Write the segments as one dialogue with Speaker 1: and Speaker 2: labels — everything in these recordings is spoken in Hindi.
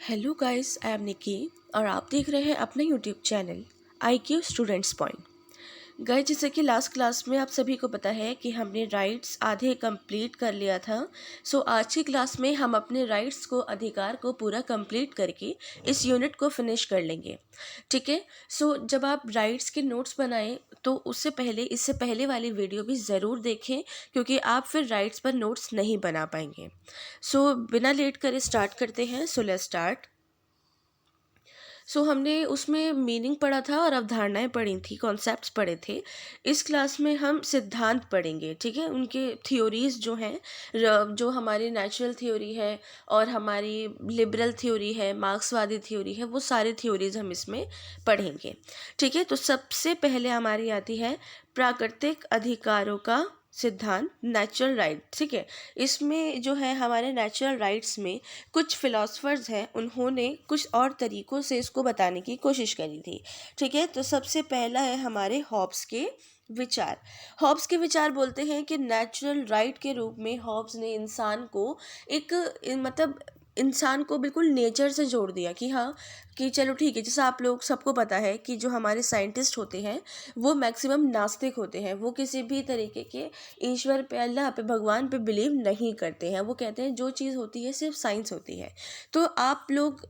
Speaker 1: हेलो गाइस, आई एम निकी और आप देख रहे हैं अपना YouTube channel IQ students point. Guys, जैसे कि लास्ट क्लास में आप सभी को पता है कि हमने राइट्स आधे कंप्लीट कर लिया था। सो आज की क्लास में हम अपने राइट्स को, अधिकार को पूरा कंप्लीट करके इस यूनिट को फिनिश कर लेंगे। ठीक है। सो जब आप राइट्स के नोट्स बनाएं तो इससे पहले वाली वीडियो भी ज़रूर देखें, क्योंकि आप फिर राइट्स पर नोट्स नहीं बना पाएंगे। सो बिना लेट करे स्टार्ट करते हैं। So let's start. हमने उसमें मीनिंग पढ़ा था और अवधारणाएं पढ़ी थी, कॉन्सेप्ट्स पढ़े थे। इस क्लास में हम सिद्धांत पढ़ेंगे। ठीक है, उनके थ्योरीज जो हैं, जो हमारी नेचुरल थ्योरी है और हमारी लिबरल थ्योरी है, मार्क्सवादी थ्योरी है, वो सारी थ्योरीज हम इसमें पढ़ेंगे। ठीक है, तो सबसे पहले हमारी आती है प्राकृतिक अधिकारों का सिद्धांत, नेचुरल राइट। ठीक है, इसमें जो है हमारे नेचुरल राइट्स में कुछ फिलोसफर्स हैं, उन्होंने कुछ और तरीक़ों से इसको बताने की कोशिश करी थी। ठीक है, तो सबसे पहला है हमारे हॉब्स के विचार। हॉब्स के विचार बोलते हैं कि नेचुरल राइट के रूप में हॉब्स ने इंसान को एक मतलब इंसान को बिल्कुल नेचर से जोड़ दिया कि हाँ, कि चलो ठीक है। जैसे आप लोग सबको पता है कि जो हमारे साइंटिस्ट होते हैं वो मैक्सिमम नास्तिक होते हैं, वो किसी भी तरीके के ईश्वर पे, अल्लाह पे, भगवान पे बिलीव नहीं करते हैं। वो कहते हैं जो चीज़ होती है सिर्फ साइंस होती है। तो आप लोग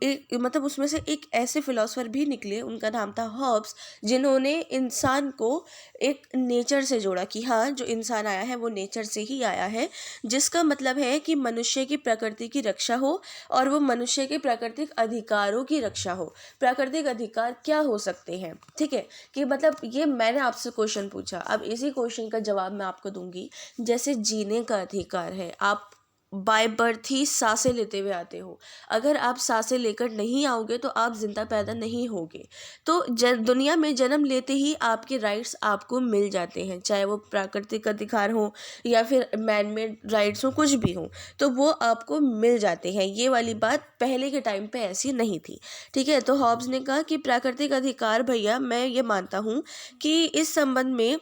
Speaker 1: एक उसमें से एक ऐसे फिलोसफर भी निकले, उनका नाम था हॉब्स, जिन्होंने इंसान को एक नेचर से जोड़ा कि हाँ, जो इंसान आया है वो नेचर से ही आया है, जिसका मतलब है कि मनुष्य की प्रकृति की रक्षा हो और वो मनुष्य के प्राकृतिक अधिकारों की रक्षा हो। प्राकृतिक अधिकार क्या हो सकते हैं? ठीक है, कि ये मैंने आपसे क्वेश्चन पूछा, अब इसी क्वेश्चन का जवाब मैं आपको दूंगी। जैसे जीने का अधिकार है, आप बाय बर्थ ही सांसें लेते हुए आते हो। अगर आप सांसें लेकर नहीं आओगे तो आप जिंदा पैदा नहीं होगे। तो दुनिया में जन्म लेते ही आपके राइट्स आपको मिल जाते हैं, चाहे वो प्राकृतिक अधिकार हो या फिर मैन मेड राइट्स हो, कुछ भी हो, तो वो आपको मिल जाते हैं। ये वाली बात पहले के टाइम पे ऐसी नहीं थी। ठीक है, तो हॉब्स ने कहा कि प्राकृतिक अधिकार, भैया मैं ये मानता हूँ कि इस संबंध में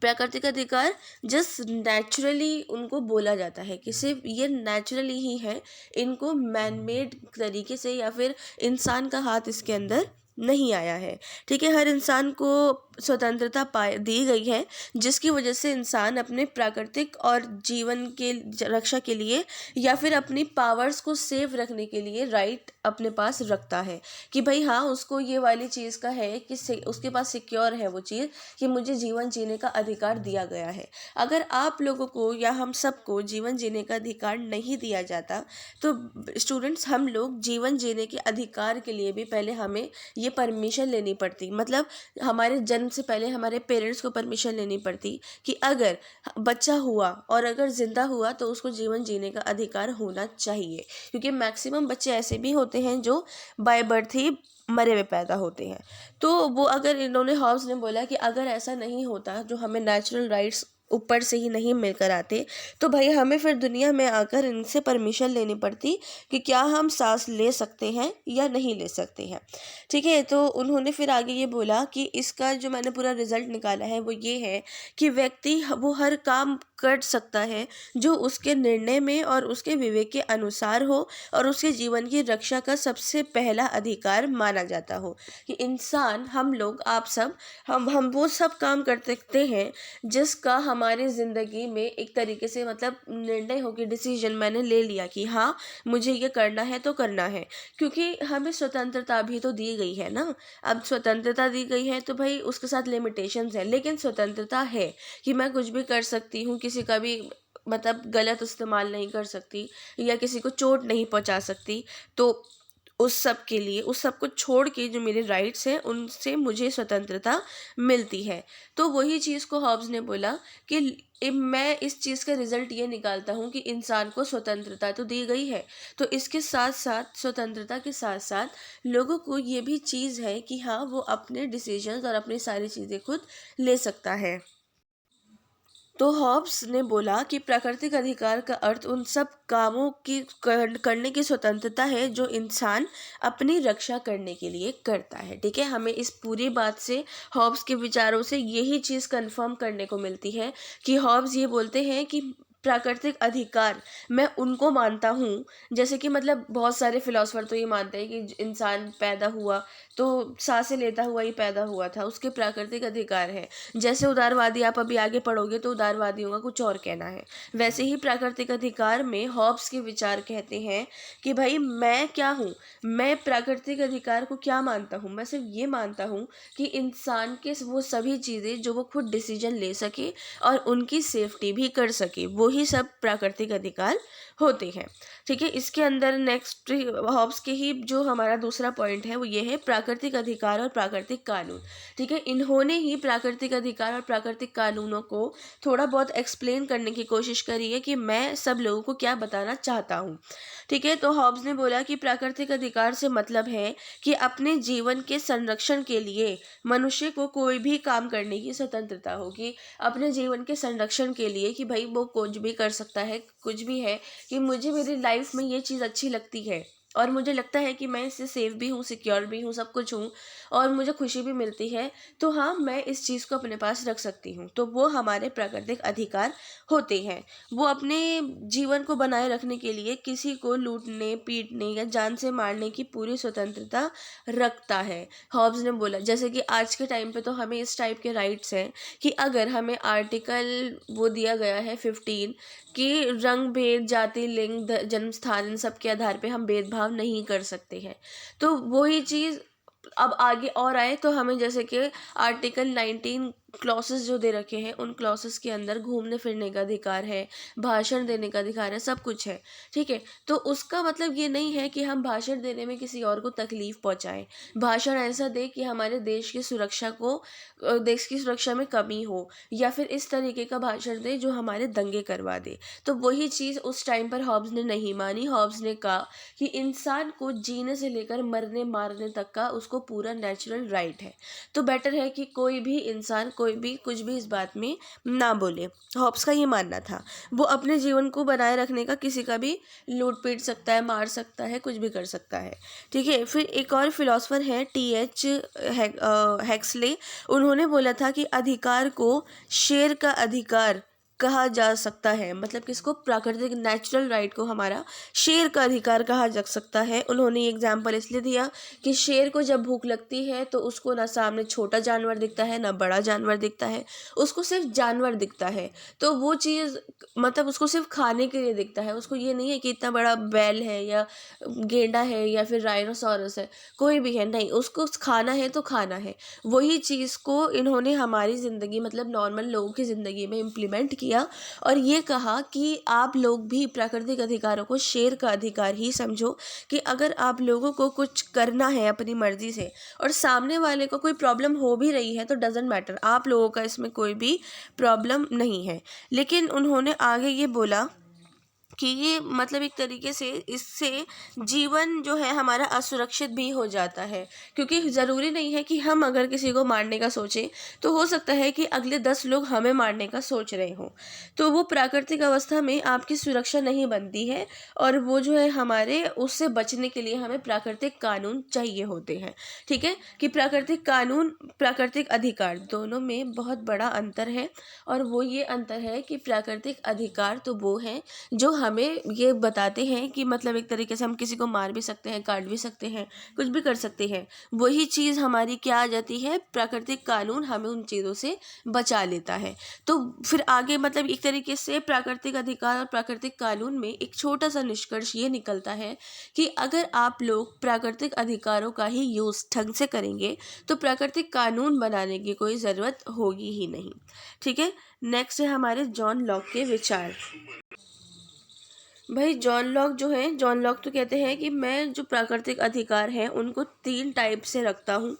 Speaker 1: प्राकृतिक अधिकार जस्ट नेचुरली उनको बोला जाता है कि सिर्फ ये नेचुरली ही है, इनको मैन मेड तरीके से या फिर इंसान का हाथ इसके अंदर नहीं आया है। ठीक है, हर इंसान को स्वतंत्रता दी गई है, जिसकी वजह से इंसान अपने प्राकृतिक और जीवन के रक्षा के लिए या फिर अपनी पावर्स को सेव रखने के लिए राइट अपने पास रखता है कि भाई हाँ, उसको ये वाली चीज़ का है कि उसके पास सिक्योर है वो चीज़ कि मुझे जीवन जीने का अधिकार दिया गया है। अगर आप लोगों को या हम सबको जीवन जीने का अधिकार नहीं दिया जाता तो स्टूडेंट्स, हम लोग जीवन जीने के अधिकार के लिए भी पहले हमें ये परमिशन लेनी पड़ती, हमारे जन्म से पहले हमारे पेरेंट्स को परमिशन लेनी पड़ती कि अगर बच्चा हुआ और अगर ज़िंदा हुआ तो उसको जीवन जीने का अधिकार होना चाहिए। क्योंकि मैक्सिमम बच्चे ऐसे भी होते हैं जो बाय बर्थ ही मरे हुए पैदा होते हैं। तो वो, अगर इन्होंने, हॉब्स ने बोला कि अगर ऐसा नहीं होता, जो हमें नेचुरल राइट्स ऊपर से ही नहीं मिलकर आते, तो भाई हमें फिर दुनिया में आकर इनसे परमिशन लेनी पड़ती कि क्या हम सांस ले सकते हैं या नहीं ले सकते हैं। ठीक है, तो उन्होंने फिर आगे ये बोला कि इसका जो मैंने पूरा रिजल्ट निकाला है वो ये है कि व्यक्ति वो हर काम कर सकता है जो उसके निर्णय में और उसके विवेक के अनुसार हो और उसके जीवन की रक्षा का सबसे पहला अधिकार माना जाता हो। कि इंसान, हम लोग, आप सब, हम वो सब काम कर सकते हैं जिसका हमारी ज़िंदगी में एक तरीके से निर्णय हो कि डिसीजन मैंने ले लिया कि हाँ, मुझे ये करना है तो करना है। क्योंकि हमें स्वतंत्रता भी तो दी गई है ना। अब स्वतंत्रता दी गई है तो भाई उसके साथ लिमिटेशंस है, लेकिन स्वतंत्रता है कि मैं कुछ भी कर सकती हूँ, किसी का भी गलत इस्तेमाल नहीं कर सकती या किसी को चोट नहीं पहुँचा सकती। तो उस सब के लिए, उस सब को छोड़ के जो मेरे राइट्स हैं उनसे मुझे स्वतंत्रता मिलती है। तो वही चीज़ को हॉब्स ने बोला कि मैं इस चीज़ का रिजल्ट ये निकालता हूँ कि इंसान को स्वतंत्रता तो दी गई है, तो इसके साथ साथ, स्वतंत्रता के साथ साथ लोगों को ये भी चीज़ है कि हाँ, वो अपने डिसीजंस और अपनी सारी चीज़ें खुद ले सकता है। तो हॉब्स ने बोला कि प्राकृतिक अधिकार का अर्थ उन सब कामों की करने की स्वतंत्रता है जो इंसान अपनी रक्षा करने के लिए करता है। ठीक है, हमें इस पूरी बात से, हॉब्स के विचारों से यही चीज़ कंफर्म करने को मिलती है कि हॉब्स ये बोलते हैं कि प्राकृतिक अधिकार मैं उनको मानता हूँ, जैसे कि मतलब बहुत सारे फिलोसफर तो ये मानते हैं कि इंसान पैदा हुआ तो सांसें लेता हुआ ही पैदा हुआ था, उसके प्राकृतिक अधिकार है। जैसे उदारवादी आप अभी आगे पढ़ोगे तो उदारवादियों का कुछ और कहना है, वैसे ही प्राकृतिक अधिकार में हॉब्स के विचार कहते हैं कि भाई मैं क्या हूँ, मैं प्राकृतिक अधिकार को क्या मानता हूँ, मैं सिर्फ ये मानता हूँ कि इंसान के वो सभी चीज़ें जो वो खुद डिसीजन ले सके और उनकी सेफ्टी भी कर सके, वो ही सब प्राकृतिक अधिकार होते हैं। ठीक है, इसके अंदर नेक्स्ट हॉब्स के ही जो हमारा दूसरा पॉइंट है वो ये है प्राकृतिक अधिकार और प्राकृतिक कानून। ठीक है, इन्होंने ही प्राकृतिक अधिकार और प्राकृतिक कानूनों को थोड़ा बहुत एक्सप्लेन करने की कोशिश करी है कि मैं सब लोगों को क्या बताना चाहता हूँ। ठीक है, तो हॉब्स ने बोला कि प्राकृतिक अधिकार से मतलब है कि अपने जीवन के संरक्षण के लिए मनुष्य को कोई भी काम करने की स्वतंत्रता होगी, अपने जीवन के संरक्षण के लिए कि भाई वो कुछ भी कर सकता है, कुछ भी है कि मुझे मेरी लाइफ में ये चीज़ अच्छी लगती है और मुझे लगता है कि मैं इससे सेफ भी हूँ, सिक्योर भी हूँ, सब कुछ हूँ और मुझे खुशी भी मिलती है, तो हाँ मैं इस चीज़ को अपने पास रख सकती हूँ। तो वो हमारे प्राकृतिक अधिकार होते हैं। वो अपने जीवन को बनाए रखने के लिए किसी को लूटने, पीटने या जान से मारने की पूरी स्वतंत्रता रखता है। हॉब्स ने बोला जैसे कि आज के टाइम पे तो हमें इस टाइप के राइट्स हैं कि अगर हमें आर्टिकल वो दिया गया है 15 कि रंग भेद, जाति, लिंग, जन्म स्थान, इन सब के आधार पे हम भेदभाव नहीं कर सकते हैं। तो वही चीज़ अब आगे और आए तो हमें जैसे कि आर्टिकल 19 क्लॉसेस जो दे रखे हैं उन क्लॉसेस के अंदर घूमने फिरने का अधिकार है, भाषण देने का अधिकार है, सब कुछ है। ठीक है, तो उसका मतलब ये नहीं है कि हम भाषण देने में किसी और को तकलीफ पहुंचाएं, भाषण ऐसा दे कि हमारे देश की सुरक्षा को देश की सुरक्षा में कमी हो, या फिर इस तरीके का भाषण दे जो हमारे दंगे करवा दे। तो वही चीज़ उस टाइम पर हॉब्स ने नहीं मानी। हॉब्स ने कहा कि इंसान को जीने से लेकर मरने मारने तक का उसको पूरा नेचुरल राइट है, तो बेटर है कि कोई भी इंसान कोई भी कुछ भी इस बात में ना बोले। हॉब्स का ये मानना था। वो अपने जीवन को बनाए रखने का किसी का भी लूट पीट सकता है, मार सकता है, कुछ भी कर सकता है। ठीक है, फिर एक और फिलोसफर है TH हेक्सले। उन्होंने बोला था कि अधिकार को शेर का अधिकार कहा जा सकता है, मतलब किसको, प्राकृतिक नेचुरल राइट को हमारा शेर का अधिकार कहा जा सकता है। उन्होंने एग्जाम्पल इसलिए दिया कि शेर को जब भूख लगती है तो उसको ना सामने छोटा जानवर दिखता है ना बड़ा जानवर दिखता है, उसको सिर्फ जानवर दिखता है। तो वो चीज़ मतलब उसको सिर्फ खाने के लिए दिखता है, उसको ये नहीं है कि इतना बड़ा बैल है या गेंडा है या फिर राइनोसोरस है, कोई भी है, नहीं, उसको खाना है तो खाना है। वही चीज़ को इन्होंने हमारी ज़िंदगी मतलब नॉर्मल लोगों की ज़िंदगी में इम्प्लीमेंट किया और ये कहा कि आप लोग भी प्राकृतिक अधिकारों को शेर का अधिकार ही समझो, कि अगर आप लोगों को कुछ करना है अपनी मर्जी से और सामने वाले को कोई प्रॉब्लम हो भी रही है तो डजेंट मैटर, आप लोगों का इसमें कोई भी प्रॉब्लम नहीं है। लेकिन उन्होंने आगे ये बोला कि ये मतलब एक तरीके से इससे जीवन जो है हमारा असुरक्षित भी हो जाता है, क्योंकि ज़रूरी नहीं है कि हम अगर किसी को मारने का सोचें तो हो सकता है कि अगले 10 लोग हमें मारने का सोच रहे हों, तो वो प्राकृतिक अवस्था में आपकी सुरक्षा नहीं बनती है और वो जो है हमारे उससे बचने के लिए हमें प्राकृतिक कानून चाहिए होते हैं। ठीक है, कि प्राकृतिक कानून प्राकृतिक अधिकार दोनों में बहुत बड़ा अंतर है, और वो ये अंतर है कि प्राकृतिक अधिकार तो वो हैं जो हमें ये बताते हैं कि मतलब एक तरीके से हम किसी को मार भी सकते हैं, काट भी सकते हैं, कुछ भी कर सकते हैं। वही चीज़ हमारी क्या आ जाती है, प्राकृतिक कानून हमें उन चीज़ों से बचा लेता है। तो फिर आगे मतलब एक तरीके से प्राकृतिक अधिकार और प्राकृतिक कानून में एक छोटा सा निष्कर्ष ये निकलता है कि अगर आप लोग प्राकृतिक अधिकारों का ही यूज़ ढंग से करेंगे तो प्राकृतिक कानून बनाने की कोई ज़रूरत होगी ही नहीं। ठीक है, नेक्स्ट है हमारे जॉन लॉक के विचार। भाई जॉन लॉक तो कहते हैं कि मैं जो प्राकृतिक अधिकार हैं उनको 3 टाइप से रखता हूँ।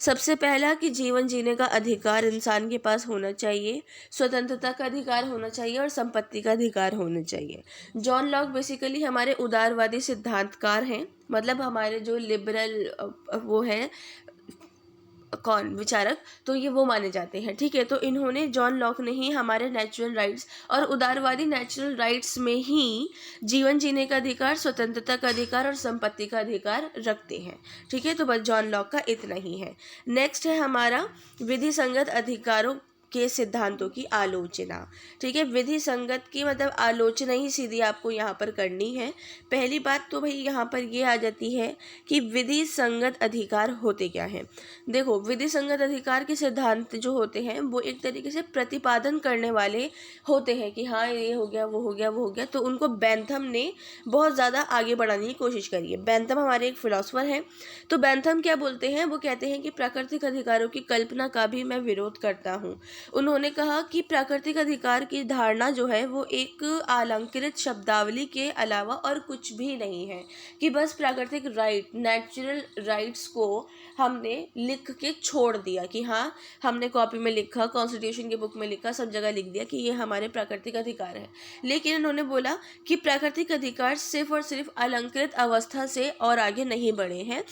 Speaker 1: सबसे पहला कि जीवन जीने का अधिकार इंसान के पास होना चाहिए, स्वतंत्रता का अधिकार होना चाहिए और संपत्ति का अधिकार होना चाहिए। जॉन लॉक बेसिकली हमारे उदारवादी सिद्धांतकार हैं, मतलब हमारे जो लिबरल वो है कौन विचारक, तो ये वो माने जाते हैं। ठीक है, तो इन्होंने जॉन लॉक ने ही हमारे नेचुरल राइट्स और उदारवादी नेचुरल राइट्स में ही जीवन जीने का अधिकार, स्वतंत्रता का अधिकार और संपत्ति का अधिकार रखते हैं। ठीक है, तो बस जॉन लॉक का इतना ही है। नेक्स्ट है हमारा विधि संगत अधिकारों के सिद्धांतों की आलोचना। ठीक है, विधि संगत की मतलब आलोचना ही सीधी आपको यहाँ पर करनी है। पहली बात तो भाई यहाँ पर ये आ जाती है कि विधि संगत अधिकार होते क्या हैं। देखो, विधि संगत अधिकार के सिद्धांत जो होते हैं वो एक तरीके से प्रतिपादन करने वाले होते हैं कि हाँ ये हो गया, वो हो गया, वो हो गया। तो उनको बेंथम ने बहुत ज़्यादा आगे बढ़ाने की कोशिश करी है। बेंथम हमारे एक फिलोसफर हैं। तो बेंथम क्या बोलते हैं, वो कहते हैं कि प्राकृतिक अधिकारों की कल्पना का भी मैं विरोध करता हूँ। उन्होंने कहा कि प्राकृतिक अधिकार की धारणा जो है वो एक अलंकृत शब्दावली के अलावा और कुछ भी नहीं है, कि बस प्राकृतिक राइट, नेचुरल राइट्स को हमने लिख के छोड़ दिया कि हाँ हमने कॉपी में लिखा, कॉन्स्टिट्यूशन की बुक में लिखा, सब जगह लिख दिया कि ये हमारे प्राकृतिक अधिकार है। लेकिन उन्होंने बोला कि प्राकृतिक अधिकार सिर्फ और सिर्फ अलंकृत अवस्था से और आगे नहीं बढ़े हैं,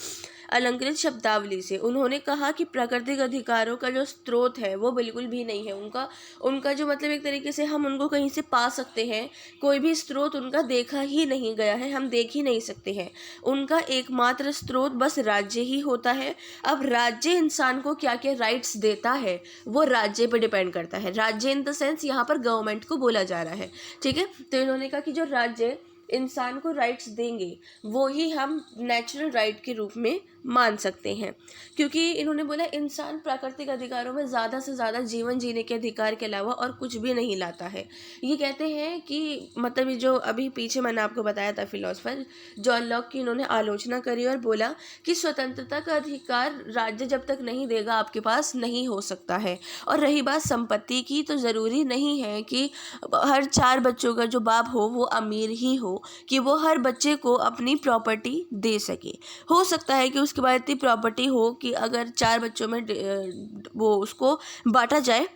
Speaker 1: अलंकृत शब्दावली से। उन्होंने कहा कि प्राकृतिक अधिकारों का जो स्रोत है वो बिल्कुल भी नहीं है। उनका जो मतलब एक तरीके से हम उनको कहीं से पा सकते हैं, कोई भी स्रोत उनका देखा ही नहीं गया है, हम देख ही नहीं सकते हैं। उनका एकमात्र स्रोत बस राज्य ही होता है। अब राज्य इंसान को क्या क्या राइट्स देता है वो राज्य पर डिपेंड करता है। राज्य इन द सेंस यहाँ पर गवर्नमेंट को बोला जा रहा है। ठीक है, तो इन्होंने कहा कि जो राज्य इंसान को राइट्स देंगे वो ही हम नेचुरल राइट के रूप में मान सकते हैं, क्योंकि इन्होंने बोला इंसान प्राकृतिक अधिकारों में ज़्यादा से ज़्यादा जीवन जीने के अधिकार के अलावा और कुछ भी नहीं लाता है। ये कहते हैं कि मतलब ये जो अभी पीछे मैंने आपको बताया था फिलोसफर जॉन लॉक की, इन्होंने आलोचना करी और बोला कि स्वतंत्रता का अधिकार राज्य जब तक नहीं देगा आपके पास नहीं हो सकता है। और रही बात संपत्ति की, तो ज़रूरी नहीं है कि हर 4 बच्चों का जो बाप हो वो अमीर ही हो कि वो हर बच्चे को अपनी प्रॉपर्टी दे सके। हो सकता है कि उसके बाद इतनी प्रॉपर्टी हो कि अगर 4 बच्चों में वो उसको बांटा जाए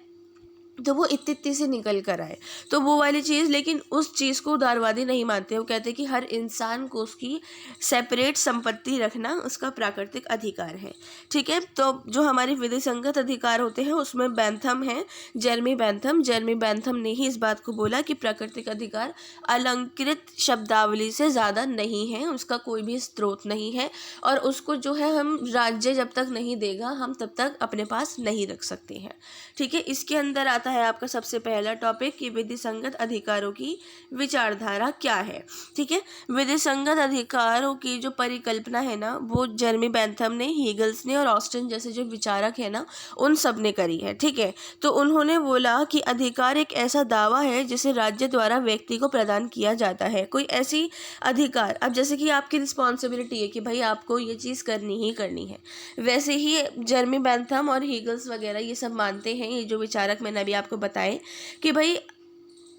Speaker 1: तो वो इतनी से निकल कर आए, तो वो वाली चीज़। लेकिन उस चीज़ को उदारवादी नहीं मानते। वो कहते हैं कि हर इंसान को उसकी सेपरेट संपत्ति रखना उसका प्राकृतिक अधिकार है। ठीक है, तो जो हमारे विधि संगत अधिकार होते हैं उसमें बेंथम है, जेरमी बेंथम ने ही इस बात को बोला कि प्राकृतिक अधिकार अलंकृत शब्दावली से ज़्यादा नहीं है, उसका कोई भी स्रोत नहीं है, और उसको जो है हम राज्य जब तक नहीं देगा हम तब तक अपने पास नहीं रख सकते हैं। ठीक है, इसके अंदर आता है आपका सबसे पहला टॉपिक कि विधि संगत अधिकारों की विचारधारा क्या है। ठीक है, विधि संगत अधिकारों की जो परिकल्पना है ना वो जेरमी बेंथम ने, हीगल्स ने और ऑस्टिन जैसे जो विचारक है ना उन सब ने करी है। ठीक है, तो उन्होंने बोला कि अधिकार एक ऐसा दावा है जिसे राज्य द्वारा व्यक्ति को प्रदान किया जाता है। कोई ऐसी अधिकार, अब जैसे कि आपकी रिस्पॉन्सिबिलिटी है कि भाई आपको ये चीज़ करनी ही करनी है, वैसे ही जेरमी बेंथम और हीगल्स वगैरह ये सब मानते हैं, ये जो विचारक मैंने अभी आपको बताए, कि भाई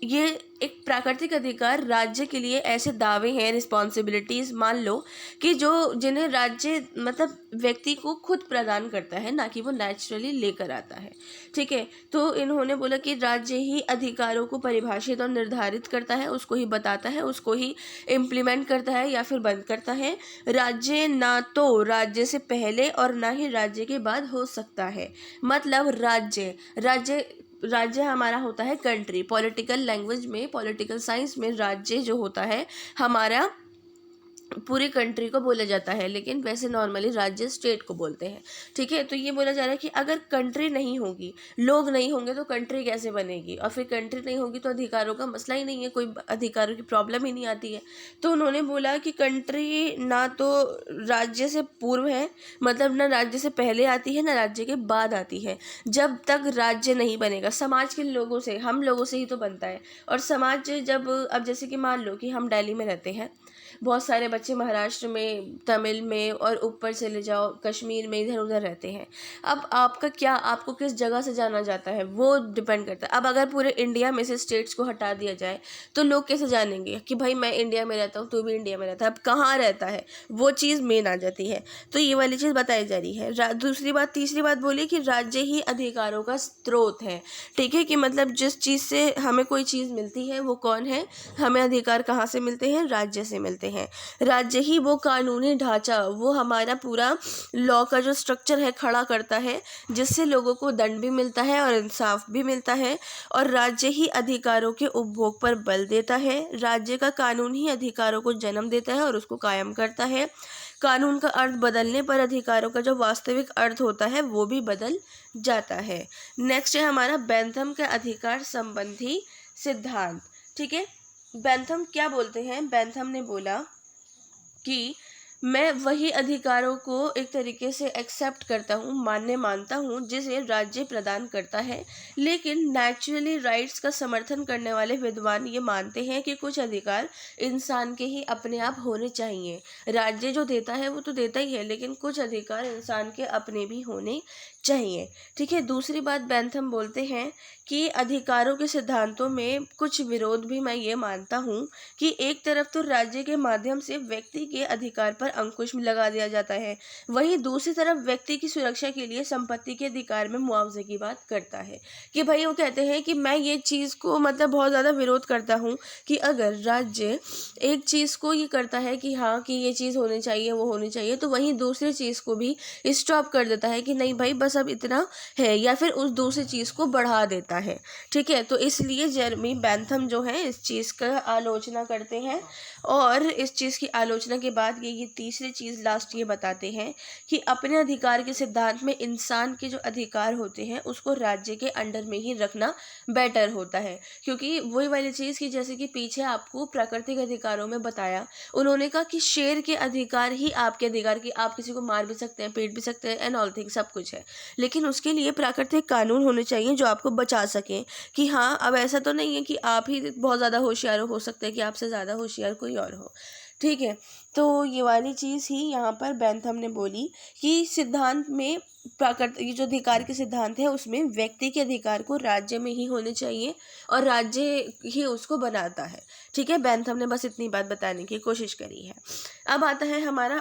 Speaker 1: ये एक प्राकृतिक अधिकार राज्य के लिए ऐसे दावे हैं, रिस्पॉन्सिबिलिटीज़ मान लो कि जिन्हें राज्य मतलब व्यक्ति को खुद प्रदान करता है, ना कि वो नेचुरली लेकर आता है। ठीक है, तो इन्होंने बोला कि राज्य ही अधिकारों को परिभाषित और निर्धारित करता है, उसको ही बताता है, उसको ही इम्प्लीमेंट करता है या फिर बंद करता है। राज्य ना तो राज्य से पहले और ना ही राज्य के बाद हो सकता है। मतलब राज्य हमारा होता है कंट्री। पॉलिटिकल लैंग्वेज में, पॉलिटिकल साइंस में राज्य जो होता है हमारा पूरी कंट्री को बोला जाता है, लेकिन वैसे नॉर्मली राज्य स्टेट को बोलते हैं। ठीक है, तो ये बोला जा रहा है कि अगर कंट्री नहीं होगी, लोग नहीं होंगे तो कंट्री कैसे बनेगी, और फिर कंट्री नहीं होगी तो अधिकारों का मसला ही नहीं है, कोई अधिकारों की प्रॉब्लम ही नहीं आती है। तो उन्होंने बोला कि कंट्री ना तो राज्य से पूर्व है, मतलब ना राज्य से पहले आती है ना राज्य के बाद आती है। जब तक राज्य नहीं बनेगा, समाज के लोगों से, हम लोगों से ही तो बनता है। और समाज जब, अब जैसे कि मान लो कि हम दिल्ली में रहते हैं, बहुत सारे बच्चे महाराष्ट्र में, तमिल में, और ऊपर चले जाओ कश्मीर में, इधर उधर रहते हैं। अब आपका क्या, आपको किस जगह से जाना जाता है वो डिपेंड करता है। अब अगर पूरे इंडिया में से स्टेट्स को हटा दिया जाए तो लोग कैसे जानेंगे कि भाई मैं इंडिया में रहता हूँ, तू भी इंडिया में रहता है, अब कहाँ रहता है, वो चीज़ मेन आ जाती है। तो ये वाली चीज़ बताई जा रही है। दूसरी बात, तीसरी बात बोली कि राज्य ही अधिकारों का स्रोत है। ठीक है, कि मतलब जिस चीज़ से हमें कोई चीज़ मिलती है वो कौन है, हमें अधिकार कहाँ से मिलते हैं, राज्य से मिलते हैं। कहते हैं। राज्य ही वो कानूनी ढांचा, वो हमारा पूरा लॉ का जो स्ट्रक्चर है खड़ा करता है, जिससे लोगों को दंड भी मिलता है और इंसाफ भी मिलता है। और राज्य ही अधिकारों के उपभोग पर बल देता है। राज्य का कानून ही अधिकारों को जन्म देता है और उसको कायम करता है। कानून का अर्थ बदलने पर अधिकारों का जो वास्तविक अर्थ होता है वो भी बदल जाता है। नेक्स्ट है हमारा बेंथम के अधिकार संबंधी सिद्धांत। ठीक है, बेंथम क्या बोलते हैं? बेंथम ने बोला कि मैं वही अधिकारों को एक तरीके से एक्सेप्ट करता हूँ, मानता हूँ जिसे राज्य प्रदान करता है, लेकिन नेचुरली राइट्स का समर्थन करने वाले विद्वान ये मानते हैं कि कुछ अधिकार इंसान के ही अपने आप होने चाहिए। राज्य जो देता है वो तो देता ही है, लेकिन कुछ अधिकार इंसान के अपने भी होने चाहिए। ठीक है, दूसरी बात बेंथम बोलते हैं कि अधिकारों के सिद्धांतों में कुछ विरोध भी मैं ये मानता हूँ कि एक तरफ तो राज्य के माध्यम से व्यक्ति के अधिकार पर अंकुश लगा दिया जाता है, वहीं दूसरी तरफ व्यक्ति की सुरक्षा के लिए संपत्ति के अधिकार में मुआवजे की बात करता है। कि भाई वो कहते हैं कि मैं ये चीज़ को मतलब बहुत ज़्यादा विरोध करता हूँ कि अगर राज्य एक चीज़ को ये करता है कि हाँ कि ये चीज़ होनी चाहिए, वो होनी चाहिए, तो वहीं दूसरी चीज़ को भी स्टॉप कर देता है कि नहीं भाई बस अब इतना है, या फिर उस दूसरी चीज़ को बढ़ा देता है। ठीक है, तो इसलिए जेरेमी बेंथम जो है इस चीज़ का आलोचना करते हैं। और इस चीज़ की आलोचना के बाद ये तीसरी चीज़ लास्ट ये बताते हैं कि अपने अधिकार के सिद्धांत में इंसान के जो अधिकार होते हैं उसको राज्य के अंडर में ही रखना बेटर होता है। क्योंकि वही वाली चीज़ कि जैसे कि पीछे आपको प्राकृतिक अधिकारों में बताया, उन्होंने कहा कि शेर के अधिकार ही आपके अधिकार, की आप किसी को मार भी सकते हैं, पीट भी सकते हैं, एंड ऑल थिंग सब कुछ है, लेकिन उसके लिए प्राकृतिक कानून होने चाहिए जो आपको बचा सकें। कि हाँ अब ऐसा तो नहीं है कि आप ही बहुत ज़्यादा होशियार हो सकता है कि आपसे ज़्यादा होशियार कोई और हो। ठीक है, तो ये वाली चीज़ ही यहाँ पर बेंथम ने बोली कि सिद्धांत में ये जो अधिकार के सिद्धांत है उसमें व्यक्ति के अधिकार को राज्य में ही होने चाहिए और राज्य ही उसको बनाता है। ठीक है, बेंथम ने बस इतनी बात बताने की कोशिश करी है। अब आता है हमारा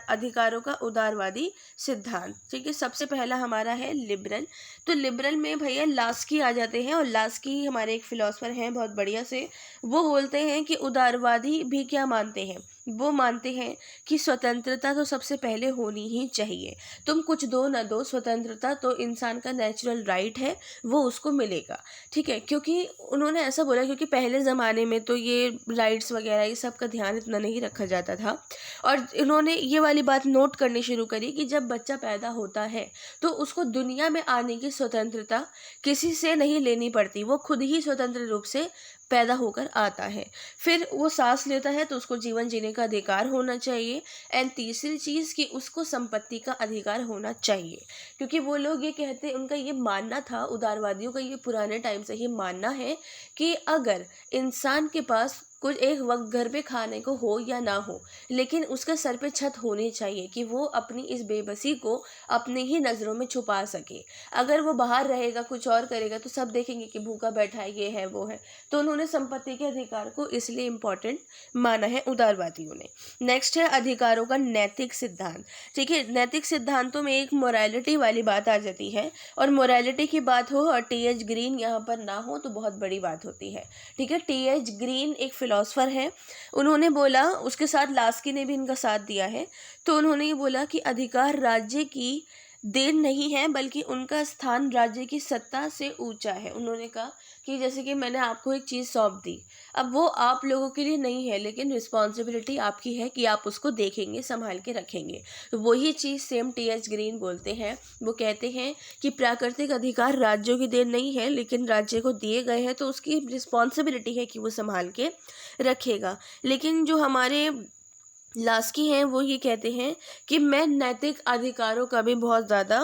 Speaker 1: अधिकारों का उदारवादी सिद्धांत। ठीक है, सबसे पहला हमारा है लिबरल। तो लिबरल में भैया लास्की आ जाते हैं, और लास्की हमारे एक फिलोसफर हैं बहुत बढ़िया से, वो बोलते हैं कि उदारवादी भी क्या मानते हैं, वो मानते हैं कि स्वतंत्रता तो सबसे पहले होनी ही चाहिए। तुम कुछ दो ना दो, स्वतंत्रता तो इंसान का नेचुरल राइट है, वो उसको मिलेगा। ठीक है, क्योंकि उन्होंने ऐसा बोला क्योंकि पहले ज़माने में तो ये राइट्स वगैरह ये सब का ध्यान इतना नहीं रखा जाता था। और इन्होंने ये वाली बात नोट करनी शुरू करी कि जब बच्चा पैदा होता है तो उसको दुनिया में आने की स्वतंत्रता किसी से नहीं लेनी पड़ती, वो खुद ही स्वतंत्र रूप से पैदा होकर आता है। फिर वो सांस लेता है तो उसको जीवन जीने का अधिकार होना चाहिए। एंड तीसरी चीज़ कि उसको संपत्ति का अधिकार होना चाहिए, क्योंकि वो लोग ये कहते, उनका ये मानना था, उदारवादियों का ये पुराने टाइम से ही मानना है कि अगर इंसान के पास कुछ एक वक्त घर पे खाने को हो या ना हो, लेकिन उसका सर पे छत होनी चाहिए कि वो अपनी इस बेबसी को अपने ही नज़रों में छुपा सके। अगर वो बाहर रहेगा कुछ और करेगा तो सब देखेंगे कि भूखा बैठा है, ये है वो है। तो उन्होंने संपत्ति के अधिकार को इसलिए इम्पोर्टेंट माना है उदारवादियों ने। नेक्स्ट है अधिकारों का नैतिक सिद्धांत। ठीक है, नैतिक सिद्धांतों में एक मोरालिटी वाली बात आ जाती है, और मोरालिटी की बात हो और टी.एच. ग्रीन यहाँ पर ना हो तो बहुत बड़ी बात होती है। ठीक है, टी.एच. ग्रीन एक फिलोसफर है, उन्होंने बोला, उसके साथ लास्की ने भी इनका साथ दिया है, तो उन्होंने ये बोला कि अधिकार राज्य की देन नहीं है बल्कि उनका स्थान राज्य की सत्ता से ऊंचा है। उन्होंने कहा कि जैसे कि मैंने आपको एक चीज़ सौंप दी, अब वो आप लोगों के लिए नहीं है, लेकिन रिस्पॉन्सिबिलिटी आपकी है कि आप उसको देखेंगे, संभाल के रखेंगे। तो वही चीज़ सेम टी.एच. ग्रीन बोलते हैं। वो कहते हैं कि प्राकृतिक अधिकार राज्यों की देन नहीं है, लेकिन राज्य को दिए गए हैं तो उसकी रिस्पॉन्सिबिलिटी है कि वो संभाल के रखेगा। लेकिन जो हमारे लास्की हैं वो ये कहते हैं कि मैं नैतिक अधिकारों का भी बहुत ज़्यादा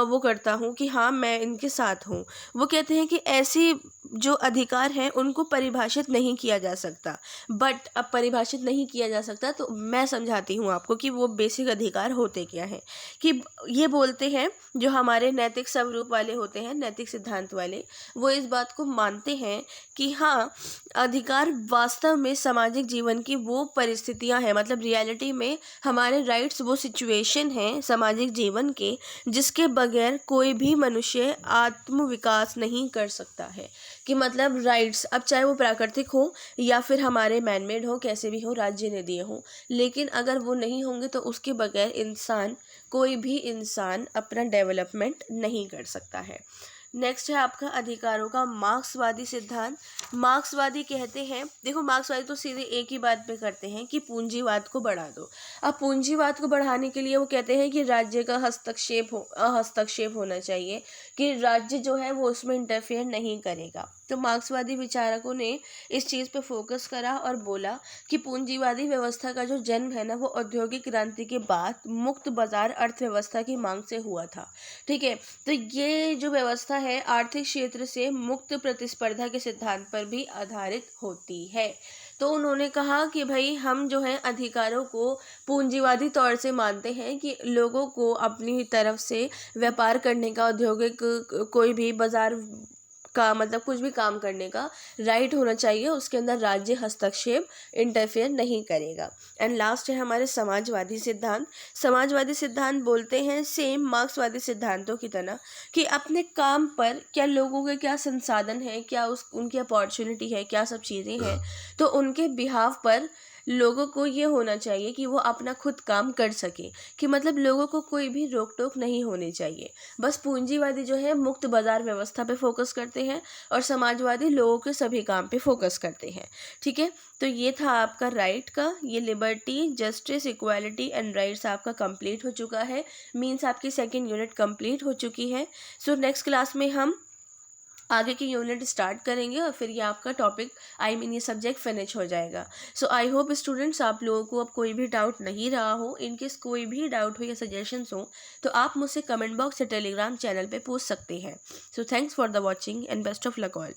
Speaker 1: वो करता हूँ कि हाँ मैं इनके साथ हूँ। वो कहते हैं कि ऐसी जो अधिकार हैं उनको परिभाषित नहीं किया जा सकता, बट अब परिभाषित नहीं किया जा सकता तो मैं समझाती हूँ आपको कि वो बेसिक अधिकार होते क्या हैं। कि ये बोलते हैं जो हमारे नैतिक स्वरूप वाले होते हैं, नैतिक सिद्धांत वाले, वो इस बात को मानते हैं कि हाँ अधिकार वास्तव में सामाजिक जीवन की वो परिस्थितियाँ हैं, मतलब रियलिटी में हमारे राइट्स वो सिचुएशन हैं सामाजिक जीवन के जिसके बगैर कोई भी मनुष्य आत्म विकास नहीं कर सकता है। कि मतलब राइट्स, अब चाहे वो प्राकृतिक हो या फिर हमारे मैनमेड हो, कैसे भी हो, राज्य ने दिए हों, लेकिन अगर वो नहीं होंगे तो उसके बगैर इंसान, कोई भी इंसान अपना डेवलपमेंट नहीं कर सकता है। नेक्स्ट है आपका अधिकारों का मार्क्सवादी सिद्धांत। मार्क्सवादी कहते हैं, देखो मार्क्सवादी तो सीधे एक ही बात पे करते हैं कि पूंजीवाद को बढ़ा दो। अब पूंजीवाद को बढ़ाने के लिए वो कहते हैं कि राज्य का हस्तक्षेप होना चाहिए, कि राज्य जो है वो उसमें इंटरफेयर नहीं करेगा। तो मार्क्सवादी विचारकों ने इस चीज़ पे फोकस करा और बोला कि पूंजीवादी व्यवस्था का जो जन्म है ना, वो औद्योगिक क्रांति के बाद मुक्त बाजार अर्थव्यवस्था की मांग से हुआ था। ठीक है, तो ये जो व्यवस्था है आर्थिक क्षेत्र से मुक्त प्रतिस्पर्धा के सिद्धांत पर भी आधारित होती है। तो उन्होंने कहा कि भाई हम जो है अधिकारों को पूंजीवादी तौर से मानते हैं, कि लोगों को अपनी तरफ से व्यापार करने का, औद्योगिक कोई भी बाजार का मतलब कुछ भी काम करने का राइट होना चाहिए, उसके अंदर राज्य हस्तक्षेप, इंटरफेयर नहीं करेगा। एंड लास्ट है हमारे समाजवादी सिद्धांत। समाजवादी सिद्धांत बोलते हैं सेम मार्क्सवादी सिद्धांतों की तरह, कि अपने काम पर क्या लोगों के क्या संसाधन है, क्या उनकी अपॉर्चुनिटी है, क्या सब चीज़ें हैं, तो उनके बिहाव पर लोगों को ये होना चाहिए कि वो अपना खुद काम कर सके, कि मतलब लोगों को कोई भी रोक टोक नहीं होनी चाहिए। बस पूंजीवादी जो है मुक्त बाजार व्यवस्था पे फोकस करते हैं और समाजवादी लोगों के सभी काम पे फोकस करते हैं। ठीक है, तो ये था आपका राइट का, ये liberty, justice, equality and rights आपका कंप्लीट हो चुका है। मीन्स आपकी सेकेंड यूनिट कंप्लीट हो चुकी है। सो नेक्स्ट क्लास में हम आगे की यूनिट स्टार्ट करेंगे और फिर ये आपका टॉपिक ये सब्जेक्ट फिनिश हो जाएगा। सो आई होप स्टूडेंट्स आप लोगों को अब कोई भी डाउट नहीं रहा हो। इनकेस कोई भी डाउट हो या सजेशंस हो तो आप मुझसे कमेंट बॉक्स या टेलीग्राम चैनल पे पूछ सकते हैं। So thanks for the watching and best of luck all.